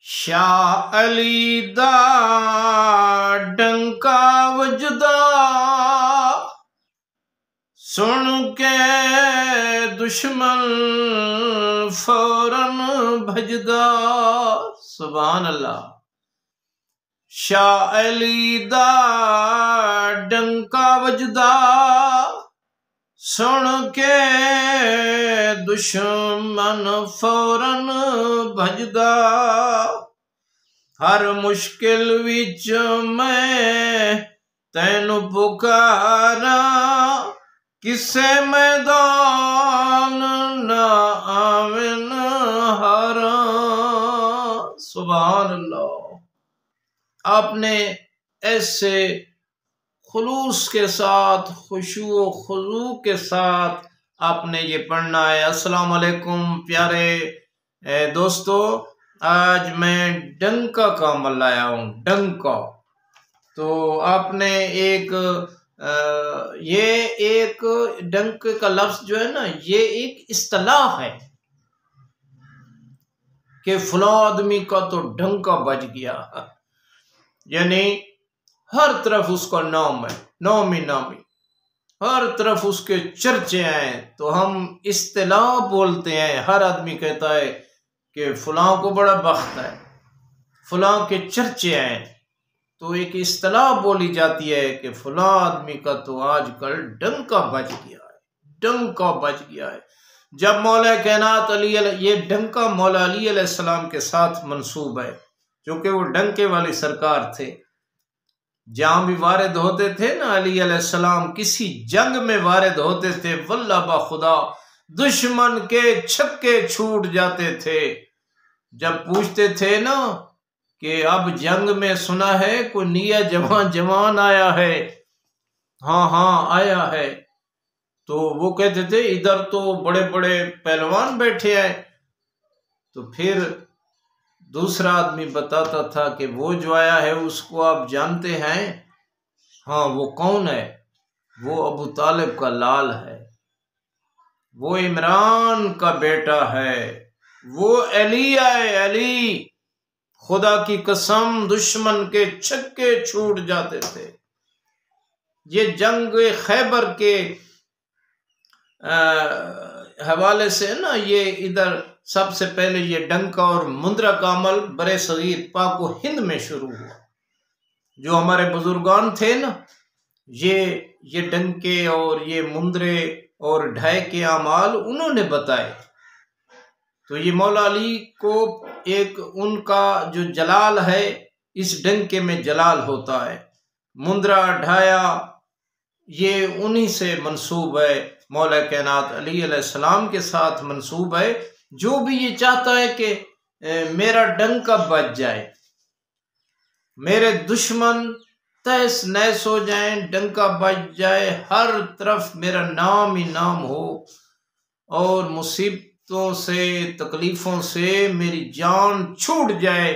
शाह अली दा डंका वजदा सुन के दुश्मन फौरन भजदा। सुभान अल्लाह। शाह अली दा डंका वजदा सुन के दुश्मन फौरन भजदा। हर मुश्किल विच मैं तैनू पुकारा किसे मैदान ना आवन हारा। सुभान अल्लाह। आपने ऐसे खुलूस के साथ खुशू खुजू के साथ आपने ये पढ़ना है। अस्सलाम वालेकुम प्यारे दोस्तों, आज मैं डंका का अमल लाया हूँ। डंका तो आपने ये एक डंक का लफ्ज जो है ना, ये एक इस्तिलाह है कि फला आदमी का तो डंका बज गया, यानी हर तरफ उसका नाम है, नामी नामी, हर तरफ उसके चर्चे हैं। तो हम इस्तिलाह बोलते हैं। हर आदमी कहता है कि फलां को बड़ा बख्त है, फलां के चर्चे हैं। तो एक इस्तिलाह बोली जाती है कि फलां आदमी का तो आजकल डंका बज गया है, डंका बज गया है। जब मौला कायनात अली, ये डंका मौला अली अलैहिस्सलाम के साथ मंसूब है, क्योंकि वो डंके वाली सरकार थे। जहां भी वारिद होते थे ना अली अलैहिस्सलाम, किसी जंग में वारिद होते थे, वल्लाह बा खुदा दुश्मन के छक्के छूट जाते थे। जब पूछते थे ना कि अब जंग में सुना है कोई नया जवान आया है, हाँ हाँ आया है, तो वो कहते थे इधर तो बड़े बड़े पहलवान बैठे हैं। तो फिर दूसरा आदमी बताता था कि वो जो आया है उसको आप जानते हैं? हाँ, वो कौन है? वो अबू तालिब का लाल है, वो इमरान का बेटा है, वो अली है, अली। खुदा की कसम दुश्मन के छक्के छूट जाते थे। ये जंग खैबर के हवाले से ना, ये इधर सबसे पहले ये डंका और मुंद्रा का अमल बरे सगीर पाक व हिंद में शुरू हुआ। जो हमारे बुजुर्गान थे ना, ये डंके और ये मुंद्रे और ढाई के अमाल उन्होंने बताए। तो ये मौला अली को एक उनका जो जलाल है, इस डंके में जलाल होता है। मुंद्रा ढाया ये उन्हीं से मंसूब है, मौला कायनात अली अलैहिस्सलाम के साथ मंसूब है। जो भी ये चाहता है कि मेरा डंका बज जाए, मेरे दुश्मन तहस नहस हो जाएं, डंका बज जाए, हर तरफ मेरा नाम ही नाम हो और मुसीबतों से तकलीफों से मेरी जान छूट जाए।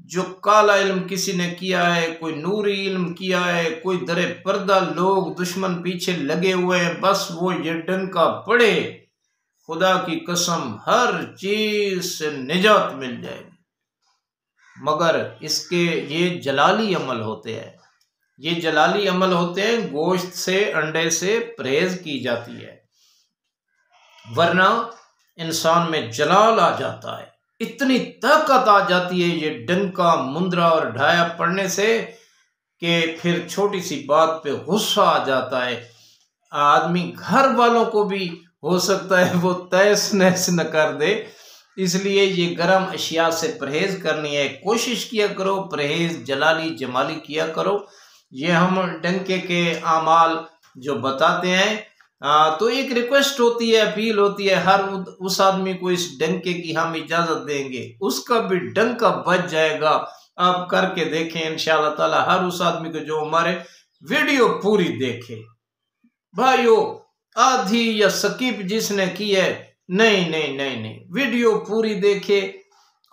जो काला इल्म किसी ने किया है, कोई नूरी इल्म किया है, कोई दरे पर्दा लोग दुश्मन पीछे लगे हुए हैं, बस वो ये डंका पड़े, खुदा की कसम हर चीज से निजात मिल जाएगी। मगर इसके ये जलाली अमल होते हैं, ये जलाली अमल होते हैं। गोश्त से, अंडे से परहेज की जाती है, वरना इंसान में जलाल आ जाता है, इतनी ताकत आ जाती है ये डंका मुंद्रा और ढाया पढ़ने से कि फिर छोटी सी बात पे गुस्सा आ जाता है। आदमी घर वालों को भी हो सकता है वो तहस नहस न कर दे। इसलिए ये गर्म अशिया से परहेज करनी है। कोशिश किया करो, परहेज जलाली जमाली किया करो। ये हम डंके के आमाल जो बताते हैं। तो एक रिक्वेस्ट होती है, अपील होती है, हर उस आदमी को इस डंके की हम इजाजत देंगे, उसका भी डंका बच जाएगा। आप करके देखें इंशाअल्लाह ताला। हर उस आदमी को जो हमारे वीडियो पूरी देखे, भाइयों, आधी या सकीप जिसने की है, नहीं, वीडियो पूरी देखे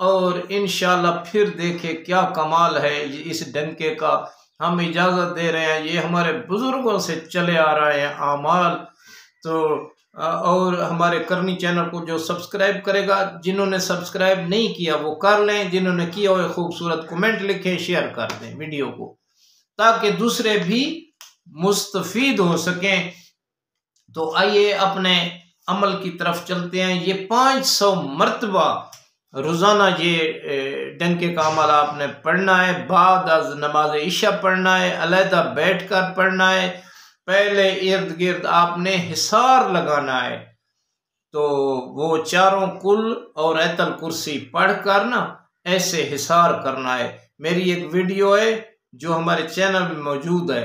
और इंशाअल्लाह फिर देखे क्या कमाल है इस डंके का। हम इजाजत दे रहे हैं, ये हमारे बुजुर्गों से चले आ रहे हैं आमाल। तो और हमारे करनी चैनल को जो सब्सक्राइब करेगा, जिन्होंने सब्सक्राइब नहीं किया वो कर लें, जिन्होंने किया हुआ खूबसूरत कमेंट लिखें, शेयर कर दें वीडियो को, ताकि दूसरे भी मुस्तफीद हो सकें। तो आइए अपने अमल की तरफ चलते हैं। ये 500 मरतबा रोज़ाना ये डंके का अमल आपने पढ़ना है। बाद अज नमाज इशा पढ़ना है, अलहदा बैठ कर पढ़ना है। पहले इर्द गिर्द आपने हिसार लगाना है। तो वो चारों कुल और ऐतल कुर्सी पढ़कर ना ऐसे हिसार करना है। मेरी एक वीडियो है जो हमारे चैनल में मौजूद है,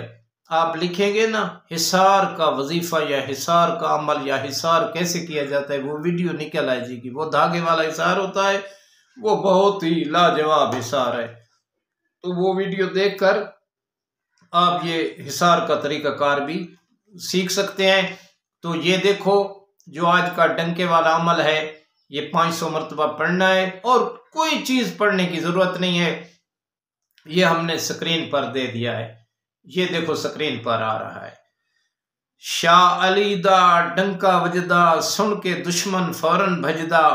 आप लिखेंगे ना हिसार का वजीफा या हिसार का अमल या हिसार कैसे किया जाता है, वो वीडियो निकल आएगी। वो धागे वाला हिसार होता है, वो बहुत ही लाजवाब हिसार है। तो वो वीडियो देखकर आप ये हिसार का तरीकाकार भी सीख सकते हैं। तो ये देखो, जो आज का डंके वाला अमल है, ये 500 मरतबा पढ़ना है और कोई चीज पढ़ने की जरूरत नहीं है। ये हमने स्क्रीन पर दे दिया है, ये देखो स्क्रीन पर आ रहा है। शाह अली दा डंका वजदा, सुन के दुश्मन फौरन भजदा।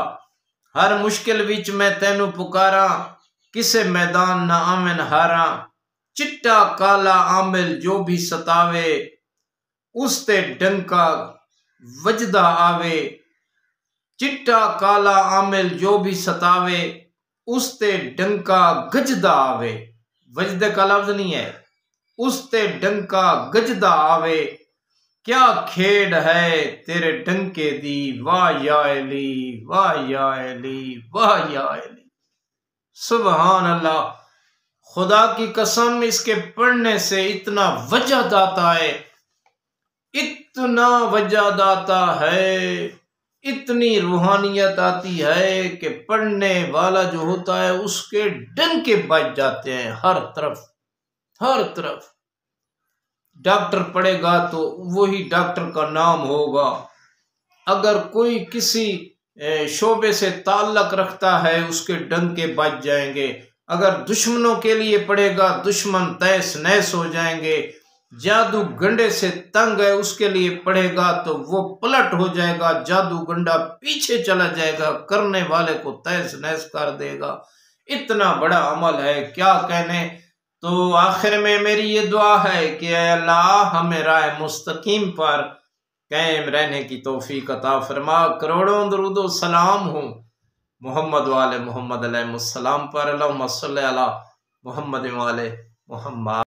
हर मुश्किल विच मैं तैनू पुकारा, किसे मैदान ना आमन हारा। चिट्टा काला आमिल जो भी सतावे, उसते डंका वजदा आवे। चिट्टा काला आमिल जो भी सतावे, उसते डंका गजदा आवे। वजदे का लफ्ज नहीं है, उसते डंका गजदा आवे। क्या खेड है तेरे डंके दी, वाह या अली, वाह या अली, वाह या अली। सुभान अल्लाह, खुदा की कसम, इसके पढ़ने से इतना वजद आता है, इतना वजद आता है, इतनी रूहानियत आती है कि पढ़ने वाला जो होता है उसके डंके बज जाते हैं हर तरफ, हर तरफ। डॉक्टर पढ़ेगा तो वही डॉक्टर का नाम होगा। अगर कोई किसी शोबे से ताल्लुक रखता है, उसके डंके बज जाएंगे। अगर दुश्मनों के लिए पढ़ेगा, दुश्मन तैस नैस हो जाएंगे। जादू गंडे से तंग है, उसके लिए पढ़ेगा तो वो पलट हो जाएगा, जादू गंडा पीछे चला जाएगा, करने वाले को तैस नैस कर देगा। इतना बड़ा अमल है, क्या कहने। तो आखिर में मेरी ये दुआ है कि अल्लाह हमें राह मुस्तकीम पर कायम रहने की तौफीक अता फरमा। करोड़ों दरूद व सलाम हो मोहम्मद वाले मोहम्मद अलैहिस्सलाम पर। अल्लाहुम्मा सल्ली अला मोहम्मद वाले मोहम्मद।